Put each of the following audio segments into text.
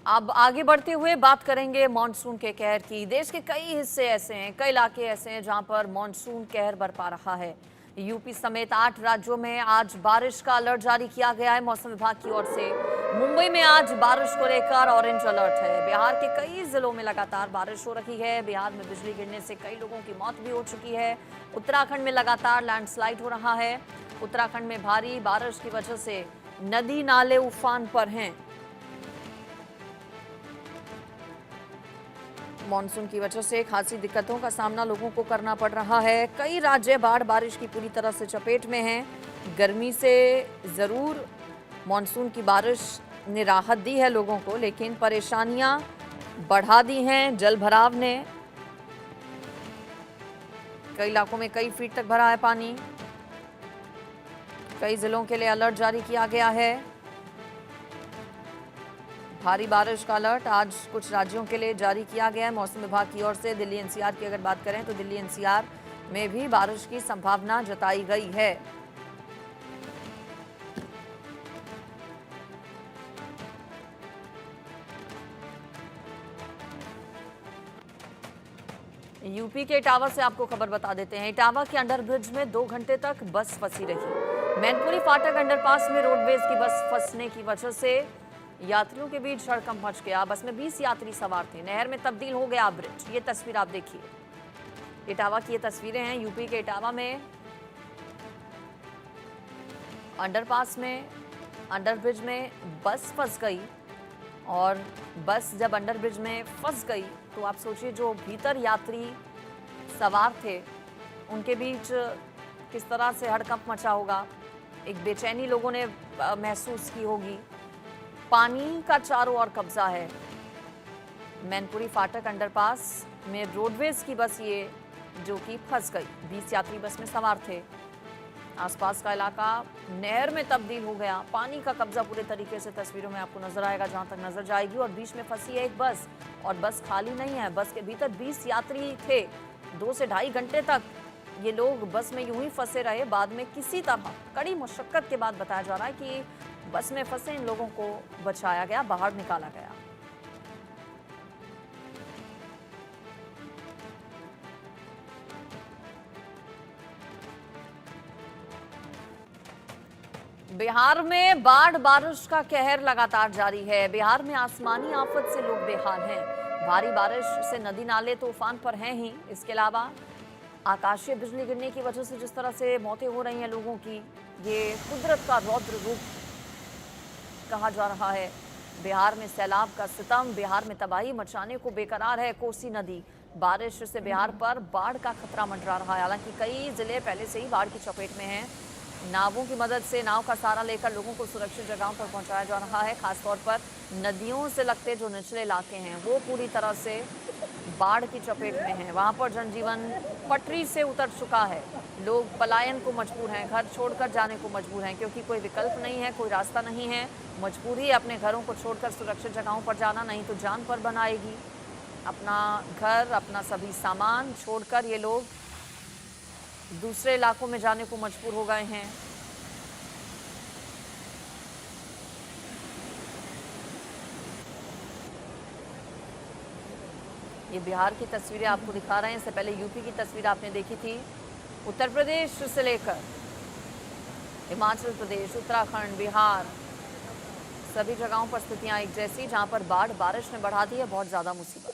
अब आगे बढ़ते हुए बात करेंगे मानसून के कहर की। देश के कई हिस्से ऐसे हैं, कई इलाके ऐसे हैं जहां पर मानसून कहर बरपा रहा है। यूपी समेत 8 राज्यों में आज बारिश का अलर्ट जारी किया गया है मौसम विभाग की ओर से। मुंबई में आज बारिश को लेकर ऑरेंज अलर्ट है। बिहार के कई जिलों में लगातार बारिश हो रही है। बिहार में बिजली गिरने से कई लोगों की मौत भी हो चुकी है। उत्तराखंड में लगातार लैंडस्लाइड हो रहा है। उत्तराखंड में भारी बारिश की वजह से नदी नाले उफान पर हैं। मॉनसून की वजह से खासी दिक्कतों का सामना लोगों को करना पड़ रहा है। कई राज्य बाढ़ बारिश की पूरी तरह से चपेट में हैं। गर्मी से जरूर मॉनसून की बारिश ने राहत दी है लोगों को, लेकिन परेशानियां बढ़ा दी हैं। जल भराव ने कई इलाकों में कई फीट तक भरा है पानी। कई जिलों के लिए अलर्ट जारी किया गया है। भारी बारिश का अलर्ट आज कुछ राज्यों के लिए जारी किया गया है मौसम विभाग की ओर से। दिल्ली एनसीआर की अगर बात करें तो दिल्ली एनसीआर में भी बारिश की संभावना जताई गई है। यूपी के इटावा से आपको खबर बता देते हैं। इटावा के अंडरब्रिज में 2 घंटे तक बस फंसी रही। मैनपुरी फाटक अंडरपास में रोडवेज की बस फंसने की वजह से यात्रियों के बीच हड़कंप मच गया। बस में 20 यात्री सवार थे। नहर में तब्दील हो गया ब्रिज। ये तस्वीर आप देखिए, इटावा की ये तस्वीरें हैं। यूपी के इटावा में अंडरपास में अंडरब्रिज में बस फंस गई। और बस जब अंडरब्रिज में फंस गई तो आप सोचिए जो भीतर यात्री सवार थे उनके बीच किस तरह से हड़कंप मचा होगा। एक बेचैनी लोगों ने महसूस की होगी। पानी का चारों ओर कब्जा है। मैनपुरी फाटक अंडरपास में रोडवेज की बस ये जो कि फंस गई। 20 यात्री बस में सवार थे। आसपास का इलाका नहर में तब्दील हो गया। पानी का कब्जा पूरे तरीके से तस्वीरों में आपको नजर आएगा जहां तक नजर जाएगी। और बीच में फंसी है एक बस, और बस खाली नहीं है। बस के भीतर 20 यात्री थे। 2 से ढाई घंटे तक ये लोग बस में यूं ही फंसे रहे। बाद में किसी तरह कड़ी मशक्कत के बाद बताया जा रहा है कि बस में फंसे इन लोगों को बचाया गया, बाहर निकाला गया। बिहार में बाढ़ बारिश का कहर लगातार जारी है। बिहार में आसमानी आफत से लोग बेहाल हैं। भारी बारिश से नदी नाले तो उफान पर हैं ही। इसके अलावा आकाशीय बिजली गिरने की वजह से जिस तरह से मौतें हो रही हैं लोगों की, ये कुदरत का रौद्र रूप कहा जा रहा है। बिहार में सैलाब का सितम, बिहार में तबाही मचाने को बेकरार है कोसी नदी। बारिश से बिहार पर बाढ़ का खतरा मंडरा रहा है। हालांकि कई जिले पहले से ही बाढ़ की चपेट में हैं। नावों की मदद से नाव का सहारा लेकर लोगों को सुरक्षित जगहों पर पहुंचाया जा रहा है। खासतौर पर नदियों से लगते जो निचले इलाके हैं वो पूरी तरह से बाढ़ की चपेट में हैं। वहां पर जनजीवन पटरी से उतर चुका है। लोग पलायन को मजबूर हैं, घर छोड़कर जाने को मजबूर हैं, क्योंकि कोई विकल्प नहीं है, कोई रास्ता नहीं है। मजबूरी है अपने घरों को छोड़कर सुरक्षित जगहों पर जाना, नहीं तो जान पर बनाएगी। अपना घर, अपना सभी सामान छोड़कर ये लोग दूसरे इलाकों में जाने को मजबूर हो गए हैं। ये बिहार की तस्वीरें आपको दिखा रहे हैं। इससे पहले यूपी की तस्वीर आपने देखी थी। उत्तर प्रदेश से लेकर हिमाचल प्रदेश, उत्तराखंड, बिहार, सभी जगहों पर स्थितियां एक जैसी, जहां पर बाढ़ बारिश ने बढ़ा दी है बहुत ज्यादा मुसीबत।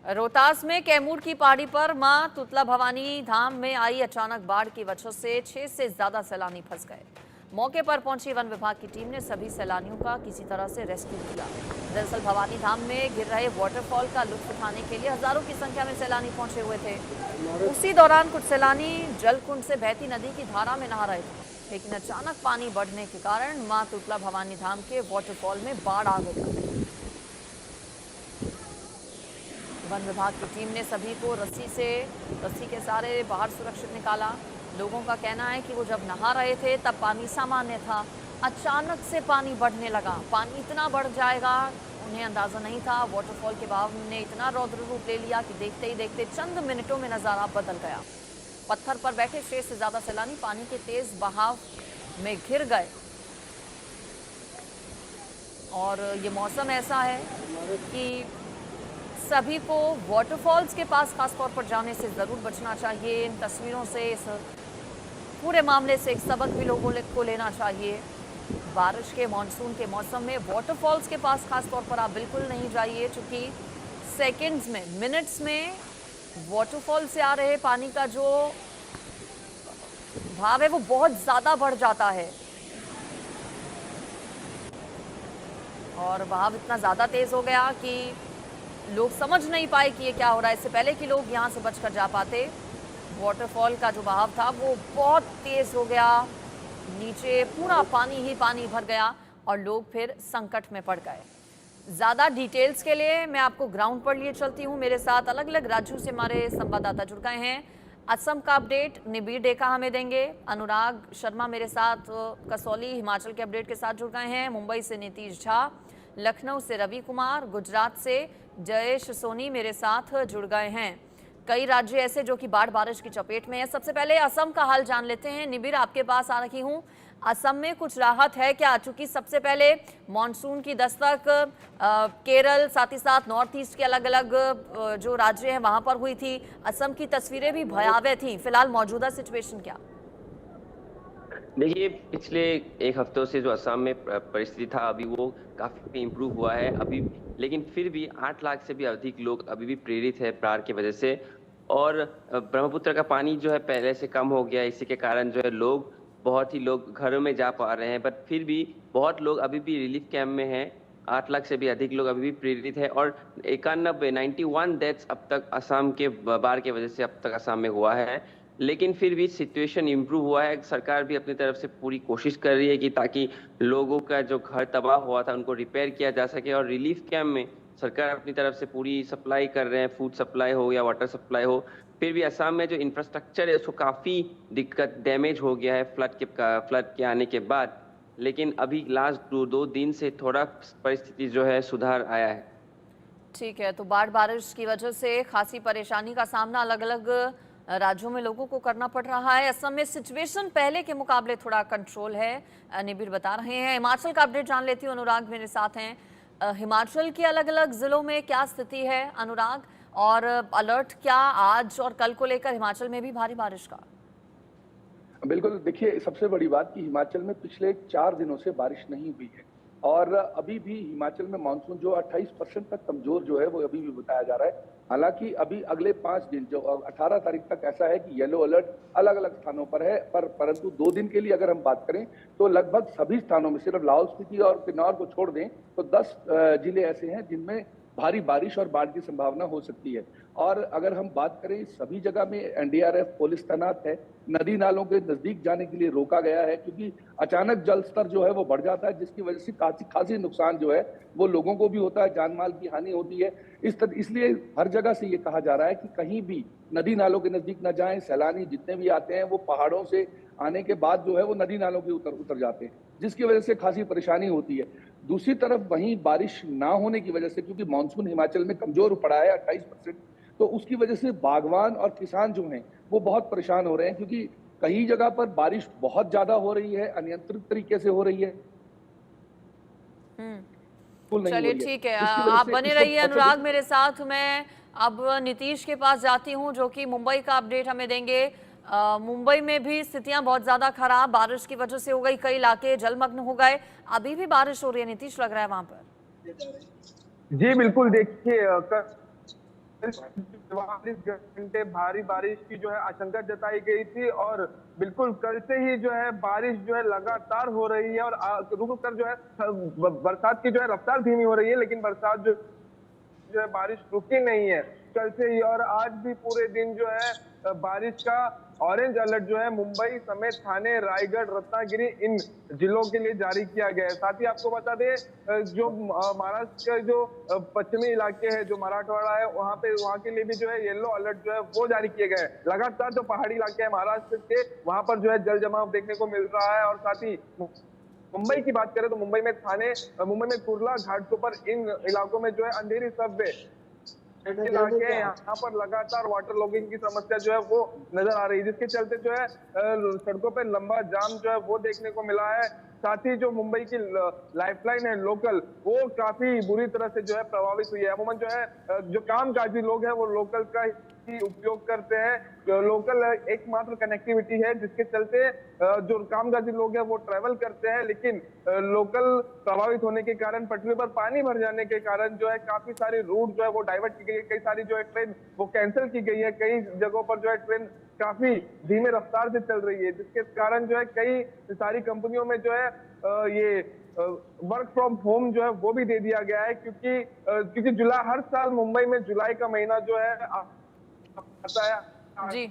रोहतास में कैमूर की पहाड़ी पर मां तुतला भवानी धाम में आई अचानक बाढ़ की वजह से 6 से ज्यादा सैलानी फंस गए। मौके पर पहुंची वन विभाग की टीम ने सभी सैलानियों का किसी तरह से रेस्क्यू किया। दरअसल भवानी धाम में गिर रहे वाटरफॉल का लुत्फ उठाने के लिए हजारों की संख्या में सैलानी पहुंचे हुए थे। उसी दौरान कुछ सैलानी जलकुंड से बहती नदी की धारा में नहा रहे थे, लेकिन अचानक पानी बढ़ने के कारण मां तुतला भवानी धाम के वाटरफॉल में बाढ़ आ गई। वन विभाग की टीम ने सभी को रस्सी के सहारे बाहर सुरक्षित निकाला। लोगों का कहना है कि वो जब नहा रहे थे तब पानी सामान्य था। अचानक से पानी बढ़ने लगा। पानी इतना बढ़ जाएगा उन्हें अंदाजा नहीं था। वाटरफॉल के बहाव ने इतना रौद्र रूप ले लिया कि देखते ही देखते चंद मिनटों में नजारा बदल गया। पत्थर पर बैठे 6 से ज्यादा सैलानी पानी के तेज बहाव में घिर गए। और ये मौसम ऐसा है कि सभी को वाटरफॉल्स के पास खास तौर पर जाने से ज़रूर बचना चाहिए। इन तस्वीरों से, इस पूरे मामले से एक सबक भी लोगों को लेना चाहिए। बारिश के मानसून के मौसम में वाटरफॉल्स के पास खास तौर पर आप बिल्कुल नहीं जाइए, क्योंकि सेकंड्स में, मिनट्स में वाटरफॉल से आ रहे पानी का जो भाव है वो बहुत ज़्यादा बढ़ जाता है और बहाव इतना ज़्यादा तेज़ हो गया कि लोग समझ नहीं पाए कि ये क्या हो रहा है। इससे पहले कि लोग यहाँ से बचकर जा पाते, वाटरफॉल का जो बहाव था वो बहुत तेज़ हो गया, नीचे पूरा पानी ही पानी भर गया और लोग फिर संकट में पड़ गए। ज़्यादा डिटेल्स के लिए मैं आपको ग्राउंड पर लिए चलती हूँ। मेरे साथ अलग अलग राज्यों से हमारे संवाददाता जुड़ गए हैं। असम का अपडेट निबिर डेका हमें देंगे, अनुराग शर्मा मेरे साथ कसौली हिमाचल के अपडेट के साथ जुड़ गए हैं, मुंबई से नीतीश झा, लखनऊ से रवि कुमार, गुजरात से जयेश सोनी मेरे साथ जुड़ गए हैं। कई राज्य ऐसे जो कि बाढ़ बारिश की चपेट में है। सबसे पहले असम का हाल जान लेते हैं। निबिर, आपके पास आ रही हूँ। असम में कुछ राहत है क्या? चूंकि सबसे पहले मॉनसून की दस्तक केरल, साथ ही साथ नॉर्थ ईस्ट के अलग अलग जो राज्य हैं वहां पर हुई थी। असम की तस्वीरें भी भयावह थी। फिलहाल मौजूदा सिचुएशन क्या? देखिए, पिछले एक हफ्तों से जो असम में परिस्थिति था, अभी वो काफ़ी इम्प्रूव हुआ है अभी, लेकिन फिर भी 8 लाख से भी अधिक लोग अभी भी प्रेरित है बाढ़ की वजह से। और ब्रह्मपुत्र का पानी जो है पहले से कम हो गया है, इसी के कारण जो है बहुत ही लोग घरों में जा पा रहे हैं, बट फिर भी बहुत लोग अभी भी रिलीफ कैंप में हैं। 8 लाख से भी अधिक लोग अभी भी प्रेरित है और 91 डेथ्स अब तक असम के बाढ़ की वजह से अब तक असम में हुआ है। लेकिन फिर भी सिचुएशन इम्प्रूव हुआ है। सरकार भी अपनी तरफ से पूरी कोशिश कर रही है कि ताकि लोगों का जो घर तबाह हुआ था उनको रिपेयर किया जा सके। और रिलीफ कैंप में सरकार अपनी तरफ से पूरी सप्लाई कर रहे हैं, फूड सप्लाई हो या वाटर सप्लाई हो। फिर भी असम में जो इंफ्रास्ट्रक्चर है उसको काफ़ी दिक्कत डैमेज हो गया है फ्लड के आने के बाद। लेकिन अभी लास्ट दो दिन से थोड़ा परिस्थिति जो है सुधार आया है। ठीक है, तो बाढ़ बारिश की वजह से खासी परेशानी का सामना अलग अलग राज्यों में लोगों को करना पड़ रहा है। असम में सिचुएशन पहले के मुकाबले थोड़ा कंट्रोल है, निबिर बता रहे हैं। हिमाचल का अपडेट जान लेती हूँ, अनुराग मेरे साथ हैं। हिमाचल के अलग अलग जिलों में क्या स्थिति है अनुराग, और अलर्ट क्या आज और कल को लेकर हिमाचल में भी भारी बारिश का? बिल्कुल, देखिए सबसे बड़ी बात कि हिमाचल में पिछले 4 दिनों से बारिश नहीं हुई है और अभी भी हिमाचल में मानसून जो 28% तक कमजोर जो है वो अभी भी बताया जा रहा है। हालांकि अभी अगले 5 दिन जो 18 तारीख तक ऐसा है कि येलो अलर्ट अलग अलग स्थानों पर है, परंतु 2 दिन के लिए अगर हम बात करें तो लगभग सभी स्थानों में, सिर्फ लाहौल स्पीति और किन्नौर को छोड़ दें तो 10 जिले ऐसे हैं जिनमें भारी बारिश और बाढ़ की संभावना हो सकती है। और अगर हम बात करें, सभी जगह में एनडीआरएफ पुलिस तैनात है। नदी नालों के नजदीक जाने के लिए रोका गया है क्योंकि अचानक जल स्तर जो है वो बढ़ जाता है, जिसकी वजह से खासी नुकसान जो है वो लोगों को भी होता है, जान माल की हानि होती है। इसलिए हर जगह से ये कहा जा रहा है कि कहीं भी नदी नालों के नजदीक न जाएं। सैलानी जितने भी आते हैं वो पहाड़ों से आने के बाद जो है वो नदी नालों के उतर जाते हैं, जिसकी वजह से खासी परेशानी होती है। दूसरी तरफ वहीं बारिश ना होने की वजह से, क्योंकि मानसून हिमाचल में कमजोर पड़ा है 28%, तो उसकी वजह से बागवान और किसान जो हैं वो बहुत परेशान हो रहे हैं, क्योंकि कई जगह पर बारिश बहुत ज्यादा हो रही है, अनियंत्रित तरीके से हो रही है। चलिए ठीक है, आप बने रहिए अनुराग मेरे साथ। मैं अब नीतीश के पास जाती हूँ जो कि मुंबई का अपडेट हमें देंगे। मुंबई में भी स्थितियां बहुत ज्यादा खराब बारिश की वजह से हो गई, कई इलाके जलमग्न हो गए। अभी भी बारिश हो रही है नीतीश, लग रहा है वहां पर? जी बिल्कुल, देखिए 44 घंटे भारी बारिश की जो है आशंका जताई गई थी और बिल्कुल कल से ही जो है बारिश जो है लगातार हो रही है और रुक कर जो है बरसात की जो है रफ्तार धीमी हो रही है, लेकिन बरसात जो है बारिश रुकी नहीं है कल से ही। और आज भी पूरे दिन जो है बारिश का ऑरेंज अलर्ट जो है मुंबई समेत ठाणे, रायगढ़, रत्नागिरी इन जिलों के लिए जारी किया गया है। साथ ही आपको बता दें जो महाराष्ट्र के जो पश्चिमी इलाके हैं, जो मराठवाड़ा है, वहां के लिए भी जो है येलो अलर्ट जो है वो जारी किए गए हैं। लगातार जो पहाड़ी इलाके हैं महाराष्ट्र के, वहां पर जो है जल जमाव देखने को मिल रहा है। और साथ ही मुंबई की बात करें तो मुंबई में कुर्ला घाटों पर इन इलाकों में जो है अंधेरी सबवे इलाके हैं, यहाँ पर लगातार वाटर लॉगिंग की समस्या जो है वो नजर आ रही है, जिसके चलते जो है सड़कों पे लंबा जाम जो है वो देखने को मिला है। साथ ही जो मुंबई की लाइफलाइन है लोकल, वो काफी बुरी तरह से जो है प्रभावित हुई है। अमूमन जो है जो कामकाजी लोग हैं वो लोकल का ही उपयोग करते हैं। लोकल एकमात्र कनेक्टिविटी है जिसके चलते जो कामकाजी लोग हैं वो ट्रेवल करते हैं, लेकिन लोकल प्रभावित होने के कारण, पटरी पर पानी भर जाने के कारण जो है काफी सारी रूट जो है वो डाइवर्ट की गई है। कई सारी जो है ट्रेन वो कैंसिल की गई है। कई जगहों पर जो है ट्रेन काफी धीमे रफ्तार से चल रही है, जिसके कारण जो है कई सारी कंपनियों में जो है ये वर्क फ्रॉम होम जो है वो भी दे दिया गया है, क्योंकि जुलाई, हर साल मुंबई में जुलाई का महीना जो है आता है जी।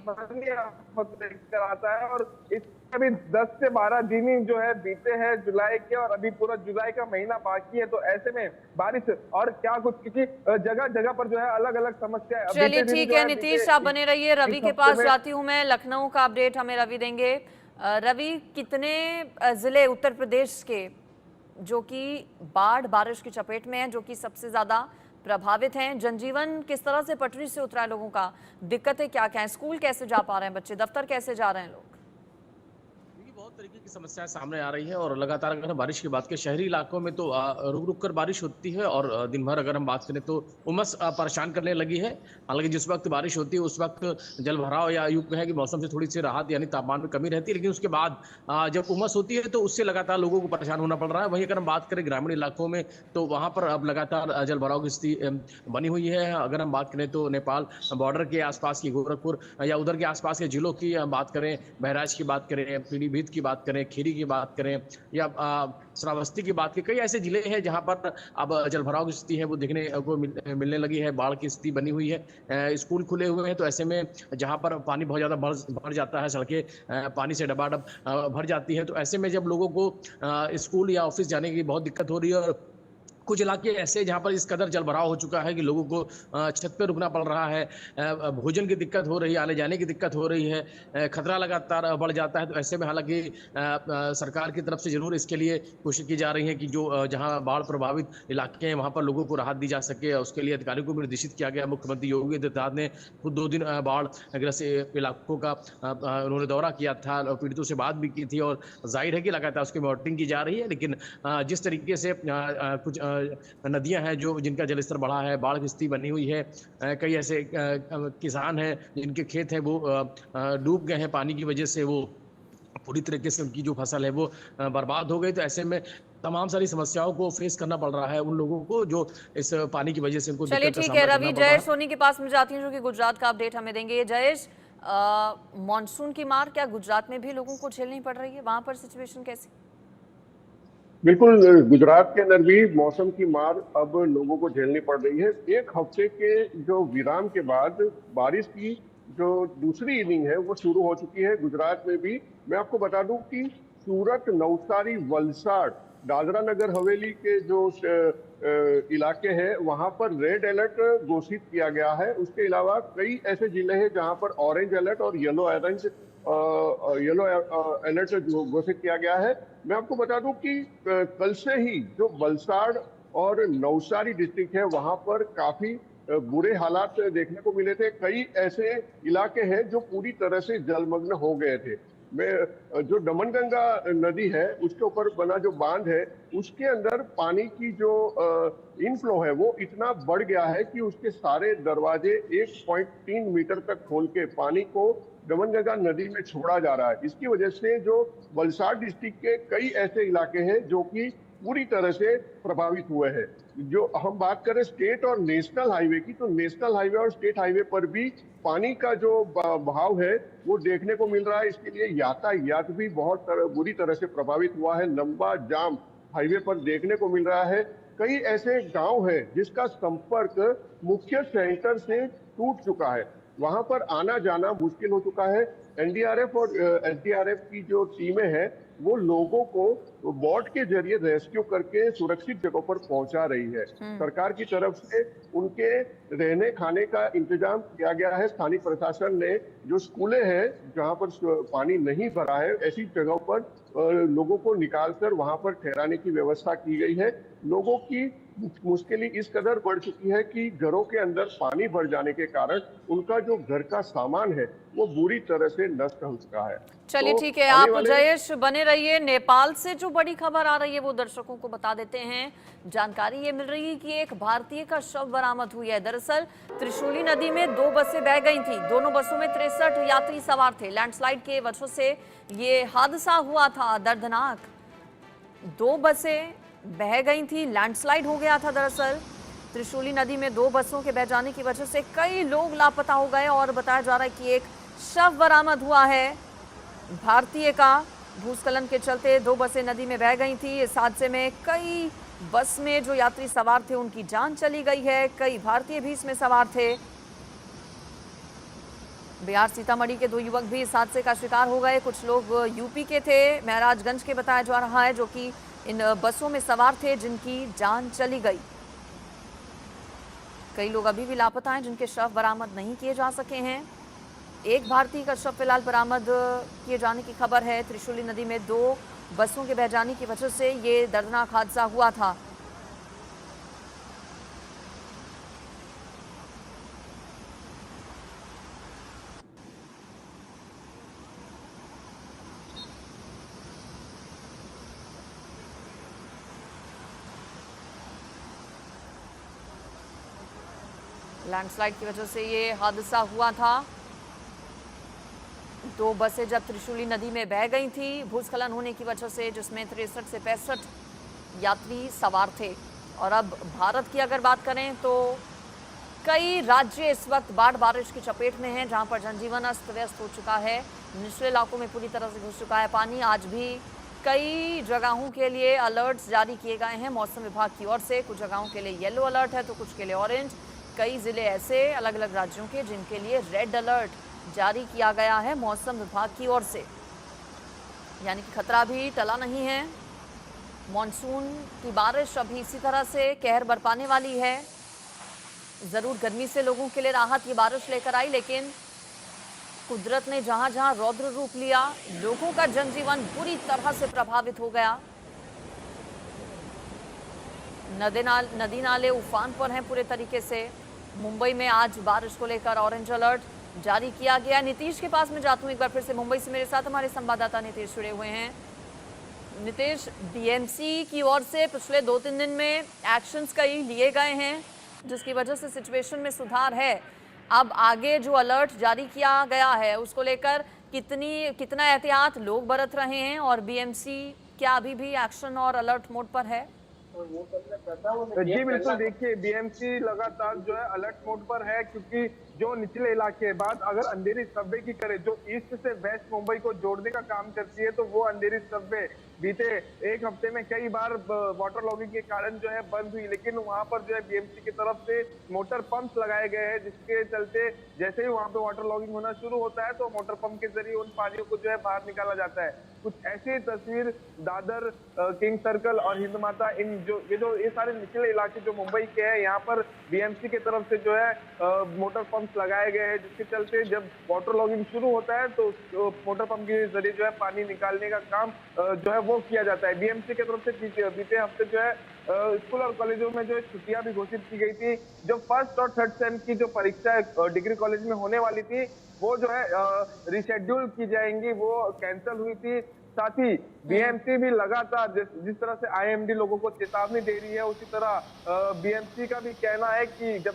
आता है, और इसमें भी 10 से 12 दिन ही जो है बीते हैं जुलाई के, और अभी पूरा जुलाई का महीना बाकी है। तो ऐसे में बारिश और क्या कुछ, क्योंकि जगह जगह पर जो है अलग अलग समस्या है। चलिए ठीक है नीतीश, आप बने रहिए। रवि के पास जाती हूँ मैं, लखनऊ का अपडेट हमें रवि देंगे। रवि, कितने जिले उत्तर प्रदेश के जो कि बारिश की चपेट में हैं, जो कि सबसे ज्यादा प्रभावित हैं? जनजीवन किस तरह से पटरी से उतरा है लोगों का? दिक्कतें क्या क्या हैं? स्कूल कैसे जा पा रहे हैं बच्चे? दफ्तर कैसे जा रहे हैं लोग? बहुत तरीके की समस्याएं सामने आ रही है, और लगातार अगर हम बारिश की बात करें, शहरी इलाकों में तो रुक रुक कर बारिश होती है, और दिन भर अगर हम बात करें तो उमस परेशान करने लगी है। हालांकि जिस वक्त बारिश होती है उस वक्त जल भराव या यूं कहें कि मौसम से थोड़ी सी राहत यानी तापमान में कमी रहती है, लेकिन उसके बाद जब उमस होती है तो उससे लगातार लोगों को परेशान होना पड़ रहा है। वहीं अगर हम बात करें ग्रामीण इलाकों में, तो वहां पर अब लगातार जल भराव की स्थिति बनी हुई है। अगर हम बात करें तो नेपाल बॉर्डर के आसपास की गोरखपुर या उधर के आसपास के जिलों की बात करें, बहराइच की बात करें, पीलीभीत की बात करें, खीरी की बात करें, या श्रावस्ती की बात करें, कई ऐसे जिले हैं जहां पर अब जलभराव की स्थिति है वो देखने को मिलने लगी है। बाढ़ की स्थिति बनी हुई है। स्कूल खुले हुए हैं, तो ऐसे में जहां पर पानी बहुत ज्यादा भर जाता है, सड़कें पानी से डबाडब भर जाती है, तो ऐसे में जब लोगों को स्कूल या ऑफिस जाने की बहुत दिक्कत हो रही है, और कुछ इलाके ऐसे जहाँ पर इस कदर जलभराव हो चुका है कि लोगों को छत पे रुकना पड़ रहा है, भोजन की दिक्कत हो रही है, आने जाने की दिक्कत हो रही है, खतरा लगातार बढ़ जाता है। तो ऐसे में हालांकि सरकार की तरफ से जरूर इसके लिए कोशिश की जा रही है कि जो जहाँ बाढ़ प्रभावित इलाके हैं वहाँ पर लोगों को राहत दी जा सके, और उसके लिए अधिकारियों को भी निर्देशित किया गया। मुख्यमंत्री योगी आदित्यनाथ ने खुद 2 दिन बाढ़ ग्रस्त इलाकों का उन्होंने दौरा किया था, पीड़ितों से बात भी की थी, और जाहिर है कि लगातार उसकी मॉनिटरिंग की जा रही है। लेकिन जिस तरीके से कुछ नदियां हैं जो जिनका जलस्तर बढ़ा है, बाढ़ की स्थिति बनी हुई है, कई ऐसे किसान हैं जिनके खेत हैं वो डूब गए हैं पानी की वजह से, वो पूरी तरीके से उनकी जो फसल है वो बर्बाद हो गई। तो ऐसे में तमाम सारी समस्याओं को फेस करना पड़ रहा है उन लोगों को जो इस पानी की वजह से उनको चलिए ठीक है रवि, जयेश सोनी के पास में जाती हूँ जो कि गुजरात का अपडेट हमें देंगे। जयेश, मानसून की मार क्या गुजरात में भी लोगों को झेलनी पड़ रही है? वहां पर सिचुएशन कैसी? बिल्कुल, गुजरात के अंदर भी मौसम की मार अब लोगों को झेलनी पड़ रही है। 1 हफ्ते के जो विराम के बाद बारिश की जो दूसरी इनिंग है वो शुरू हो चुकी है गुजरात में भी। मैं आपको बता दूं कि सूरत, नवसारी, वलसाड़, दादरा नगर हवेली के जो इलाके हैं वहां पर रेड अलर्ट घोषित किया गया है। उसके अलावा कई ऐसे जिले हैं जहां पर ऑरेंज अलर्ट और येलो अलर्ट घोषित किया गया है। मैं आपको बता दूं कि कल से ही जो वलसाड़ और नवसारी डिस्ट्रिक्ट है वहां पर काफी बुरे हालात देखने को मिले थे। कई ऐसे इलाके हैं जो पूरी तरह से जलमग्न हो गए थे। जो दमनगंगा नदी है उसके ऊपर बना जो बांध है उसके अंदर पानी की जो इनफ्लो है वो इतना बढ़ गया है कि उसके सारे दरवाजे 1.3 मीटर तक खोल के पानी को दमनगंगा नदी में छोड़ा जा रहा है। इसकी वजह से जो वलसाड़ डिस्ट्रिक्ट के कई ऐसे इलाके हैं जो कि पूरी तरह से प्रभावित हुए हैं। जो हम बात करें स्टेट और नेशनल हाईवे की, तो नेशनल हाईवे और स्टेट हाईवे पर भी पानी का जो बहाव है वो देखने को मिल रहा है। इसके लिए यातायात भी बहुत बुरी तरह से प्रभावित हुआ है। लंबा जाम हाईवे पर देखने को मिल रहा है। कई ऐसे गांव हैं जिसका संपर्क मुख्य सेंटर से टूट चुका है, वहां पर आना जाना मुश्किल हो चुका है। एनडीआरएफ और एसडीआरएफ की जो टीमें हैं वो लोगों को बोट के जरिए रेस्क्यू करके सुरक्षित जगहों पर पहुंचा रही है। सरकार की तरफ से उनके रहने खाने का इंतजाम किया गया है। स्थानीय प्रशासन ने जो स्कूलें हैं जहां पर पानी नहीं भरा है ऐसी जगहों पर लोगों को निकालकर वहां पर ठहराने की व्यवस्था की गई है। लोगों की मुश्किलें इस कदर बढ़ चुकी है कि घरों के अंदर पानी भर जाने के कारण उनका जो घर का सामान है वो बुरी तरह से नष्ट हो चुका है। चलिए तो ठीक है, आने आप वाले जयेश बने रहिए। नेपाल से जो बड़ी खबर आ रही है वो दर्शकों को बता देते हैं। जानकारी ये मिल रही है कि एक भारतीय का शव बरामद हुई है। दरअसल त्रिशूली नदी में 2 बसें बह गई थी। दोनों बसों में 63 यात्री सवार थे। लैंडस्लाइड के वजह से ये हादसा हुआ था, दर्दनाक। 2 बसें बह गई थी, लैंडस्लाइड हो गया था। दरअसल त्रिशूली नदी में 2 बसों के बह जाने की वजह से कई लोग लापता हो गए और बताया जा रहा है कि एक शव बरामद हुआ है भारतीय का। भूस्खलन के चलते 2 बसें नदी में बह गई थी। इस हादसे में कई बस में जो यात्री सवार थे उनकी जान चली गई है। कई भारतीय भी इसमें सवार थे। बिहार सीतामढ़ी के 2 युवक भी इस हादसे का शिकार हो गए। कुछ लोग यूपी के थे, महराजगंज के बताया जा रहा है, जो कि इन बसों में सवार थे, जिनकी जान चली गई। कई लोग अभी भी लापता हैं, जिनके शव बरामद नहीं किए जा सके हैं। एक भारतीय का शव फिलहाल बरामद किए जाने की खबर है। त्रिशूली नदी में 2 बसों के बह जाने की वजह से ये दर्दनाक हादसा हुआ था। लैंडस्लाइड की वजह से ये हादसा हुआ था। 2 बसें जब त्रिशूली नदी में बह गई थी भूस्खलन होने की वजह से, जिसमें 63 से 65 यात्री सवार थे। और अब भारत की अगर बात करें तो कई राज्य इस वक्त बाढ़ बारिश की चपेट में हैं, जहां पर जनजीवन अस्त व्यस्त हो चुका है। निचले इलाकों में पूरी तरह से घुस चुका है पानी। आज भी कई जगहों के लिए अलर्ट्स जारी किए गए हैं मौसम विभाग की ओर से। कुछ जगहों के लिए येलो अलर्ट है तो कुछ के लिए ऑरेंज। कई जिले ऐसे अलग अलग राज्यों के जिनके लिए रेड अलर्ट जारी किया गया है मौसम विभाग की ओर से। यानी कि खतरा भी टला नहीं है। मॉनसून की बारिश अभी इसी तरह से कहर बरपाने वाली है। जरूर गर्मी से लोगों के लिए राहत ये बारिश लेकर आई, लेकिन कुदरत ने जहां जहां रौद्र रूप लिया, लोगों का जनजीवन बुरी तरह से प्रभावित हो गया। नदी नाले उफान पर हैं पूरे तरीके से। मुंबई में आज बारिश को लेकर ऑरेंज अलर्ट जारी किया गया। नीतीश के पास में जाता हूं एक बार फिर से। मुंबई से मेरे साथ हमारे संवाददाता नीतीश जुड़े हुए हैं। नीतीश, बीएमसी की ओर से पिछले 2-3 दिन में एक्शंस कई लिए गए हैं, जिसकी वजह से सिचुएशन में सुधार है। अब आगे जो अलर्ट जारी किया गया है उसको लेकर कितना एहतियात लोग बरत रहे हैं, और बीएमसी क्या अभी भी एक्शन और अलर्ट मोड पर है? जी बिल्कुल, देखिए बीएमसी लगातार जो है अलर्ट मोड पर है, क्योंकि जो निचले इलाके बात अगर अंधेरी सबवे की करे, जो ईस्ट से वेस्ट मुंबई को जोड़ने का काम करती है, तो वो अंधेरी सबवे बीते 1 हफ्ते में कई बार वाटर लॉगिंग के कारण जो है बंद हुई। लेकिन वहां पर जो है बीएमसी की तरफ से मोटर पंप्स लगाए गए हैं, जिसके चलते जैसे ही वहां पे वाटर लॉगिंग होना शुरू होता है तो मोटर पंप के जरिए उन पानियों को जो है बाहर निकाला जाता है। कुछ ऐसी तस्वीर दादर, किंग सर्कल और हिंद माता, ये सारे निचले इलाके जो मुंबई के हैं, यहाँ पर बीएमसी की तरफ से जो है मोटर पंप्स लगाए गए हैं, जिसके चलते जब वाटर लॉगिंग शुरू होता है तो मोटर पंप के जरिए जो है पानी निकालने का काम जो है वो किया जाता है। बीएमसी की तरफ से बीते हफ्ते जो है स्कूल और कॉलेजों में जो छुट्टियां भी घोषित की गई थी। जो 1st और 3rd सेम की जो परीक्षा डिग्री कॉलेज में होने वाली थी वो जो है रिशेड्यूल की जाएंगी, वो कैंसिल हुई थी। साथ ही बीएमसी भी लगातार जिस तरह से आईएमडी लोगों को चेतावनी दे रही है, उसी तरह बीएमसी का भी कहना है कि जब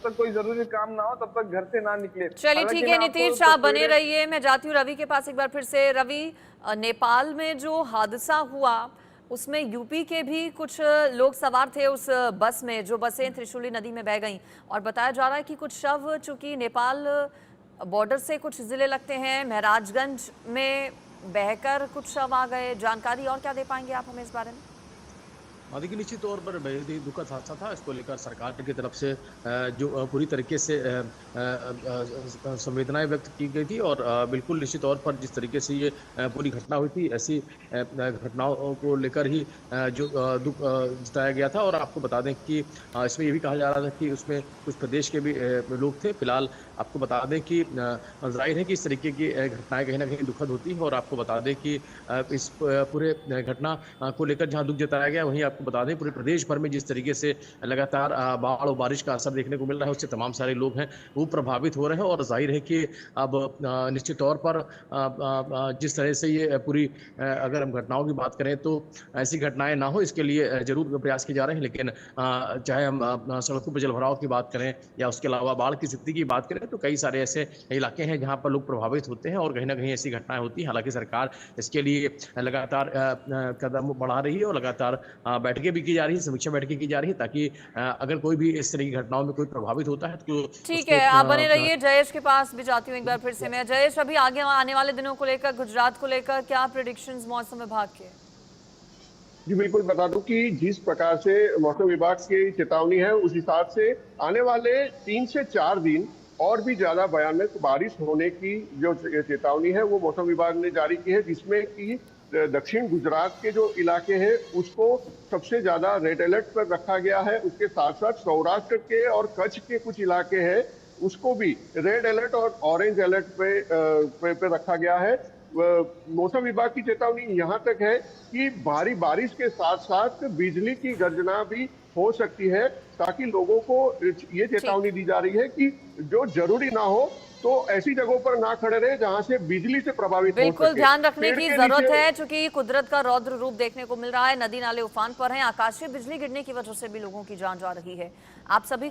तक कोई जरूरी काम ना हो तब तक घर से ना निकले। चलिए ठीक है नीतीश, आप बने रहिए। मैं जाती हूँ रवि के पास एक बार फिर से। रवि, नेपाल में जो हादसा हुआ उसमें यूपी के भी कुछ लोग सवार थे उस बस में, जो बसें त्रिशूली नदी में बह गईं, और बताया जा रहा है कि कुछ शव, चूंकि नेपाल बॉर्डर से कुछ जिले लगते हैं, महराजगंज में बहकर कुछ शव आ गए। जानकारी और क्या दे पाएंगे आप हमें इस बारे में? देखिए, निश्चित तौर पर बेहद ही दुखद हादसा था। इसको लेकर सरकार की तरफ से जो पूरी तरीके से संवेदनाएं व्यक्त की गई थी, और बिल्कुल निश्चित तौर पर जिस तरीके से ये पूरी घटना हुई थी, ऐसी घटनाओं को लेकर ही जो दुख जताया गया था। और आपको बता दें कि इसमें ये भी कहा जा रहा था कि उसमें कुछ प्रदेश के भी लोग थे। फिलहाल आपको बता दें कि जाहिर है कि इस तरीके की घटनाएं कहीं ना कहीं दुखद होती हैं और आपको बता दें कि इस पूरे घटना को लेकर जहां दुख जताया गया वहीं आपको बता दें पूरे प्रदेश भर में जिस तरीके से लगातार बाढ़ और बारिश का असर देखने को मिल रहा है उससे तमाम सारे लोग हैं वो प्रभावित हो रहे हैं। और जाहिर है कि अब निश्चित तौर पर जिस तरह से ये पूरी अगर हम घटनाओं की बात करें तो ऐसी घटनाएं ना हो इसके लिए जरूर प्रयास किए जा रहे हैं। लेकिन चाहे हम सड़कों पर जलभराव की बात करें या उसके अलावा बाढ़ की स्थिति की बात करें तो कई सारे ऐसे इलाके हैं जहां पर लोग प्रभावित होते हैं और कहीं ना कहीं ऐसी घटनाएं होती हैं। हालांकि सरकार इसके लिए लगातार कदम बढ़ा रही है और लगातार बैठकें भी की जा रही है, समीक्षा बैठकें की जा रही है ताकि अगर कोई भी इस तरह की घटनाओं में कोई प्रभावित होता है तो ठीक है, आप बने रहिए। जयेश के पास भी जाती हूँ एक बार फिर से मैं। जयेश, अभी आगे आने वाले दिनों को लेकर, गुजरात को लेकर क्या प्रेडिक्शंस मौसम विभाग के? जी बिल्कुल, बता दूं कि जिस प्रकार से मौसम विभाग की चेतावनी है उस हिसाब से आने वाले 3 से 4 दिन और भी ज्यादा भयानक बारिश होने की जो चेतावनी है वो मौसम विभाग ने जारी की है, जिसमें कि दक्षिण गुजरात के जो इलाके हैं उसको सबसे ज्यादा रेड अलर्ट पर रखा गया है। उसके साथ साथ सौराष्ट्र के और कच्छ के कुछ इलाके हैं उसको भी रेड अलर्ट और ऑरेंज अलर्ट पे रखा गया है। मौसम विभाग की चेतावनी यहाँ तक है कि भारी बारिश के साथ साथ बिजली की गर्जना भी हो सकती है, ताकि लोगों को ये चेतावनी दी जा रही है कि जो जरूरी ना हो तो ऐसी जगहों पर ना खड़े रहे जहां से बिजली से प्रभावित हो बिल्कुल सके। ध्यान रखने पेड़ की के जरूरत नीचे- है क्योंकि कुदरत का रौद्र रूप देखने को मिल रहा है। नदी नाले उफान पर हैं, आकाशीय बिजली गिरने की वजह से भी लोगों की जान जा रही है। आप सभी